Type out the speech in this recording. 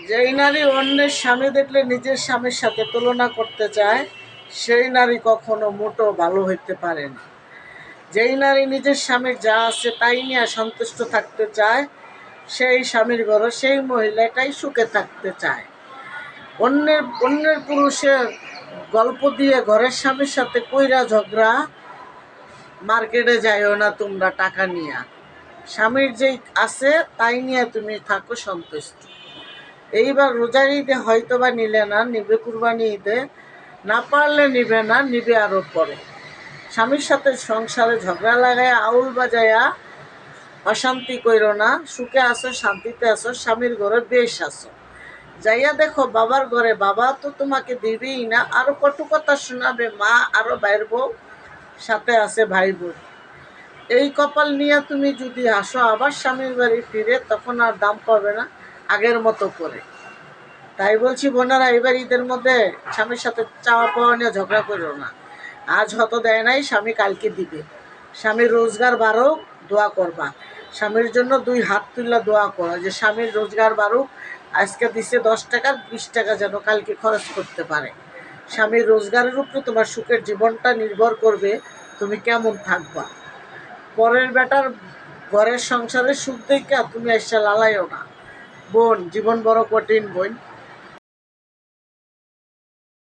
যেই নারী অন্যের স্বামী দেখলে নিজের স্বামীর সাথে তুলনা করতে চায় সেই নারী কখনো মোটো ভালো হইতে পারে না। যেই নারী নিজের স্বামীর যা আছে তাই নিয়ে সন্তুষ্ট থাকতে চায় সেই স্বামীর ঘরে সেই মহিলাটাই সুখে থাকতে চায়। অন্যের অন্যের পুরুষের গল্প দিয়ে ঘরের স্বামীর সাথে কইরা ঝগড়া মার্কেটে যাইও না তোমরা টাকা নিয়ে। স্বামীর যেই আছে তাই নিয়ে তুমি থাকো সন্তুষ্ট। এইবার রোজার ঈদে হয়তো বা নিলে না, নিবে কুরবানি ঈদে, না পারলে নিবে না, নিবে আরও পরে। স্বামীর সাথে সংসারে ঝগড়া লাগায় আউল বাজায়া অশান্তি কইরো না। সুখে আসো, শান্তিতে আসো, স্বামীর ঘরে বেশ আসো। যাইয়া দেখো বাবার ঘরে বাবা তো তোমাকে দিবেই না, আরো কটু কথা শোনাবে মা, আরো ভাইয়ের বউ, সাথে আছে ভাই বোন। এই কপাল নিয়ে তুমি যদি আসো আবার স্বামীর বাড়ি ফিরে, তখন আর দাম পাবে না আগের মতো করে। তাই বলছি বোনেরা, এবার ঈদের মধ্যে স্বামীর সাথে চাওয়া পাওয়া নিয়ে ঝগড়া করো না। আজ হয়তো দেয় নাই, স্বামী কালকে দিবে। স্বামীর রোজগার বাড়ুক, দোয়া করবা। স্বামীর জন্য দুই হাত তুললে দোয়া করো যে স্বামীর রোজগার বাড়ুক, আজকে দিছে 10 টাকা, 20 টাকা যেন কালকে খরচ করতে পারে। স্বামীর রোজগারের উপরে তোমার সুখের জীবনটা নির্ভর করবে, তুমি কেমন থাকবা। পরের বেটার ঘরের সংসারে সুখ দেখা তুমি এসে লালাইও না। বোন, জীবন বড় কঠিন বোন।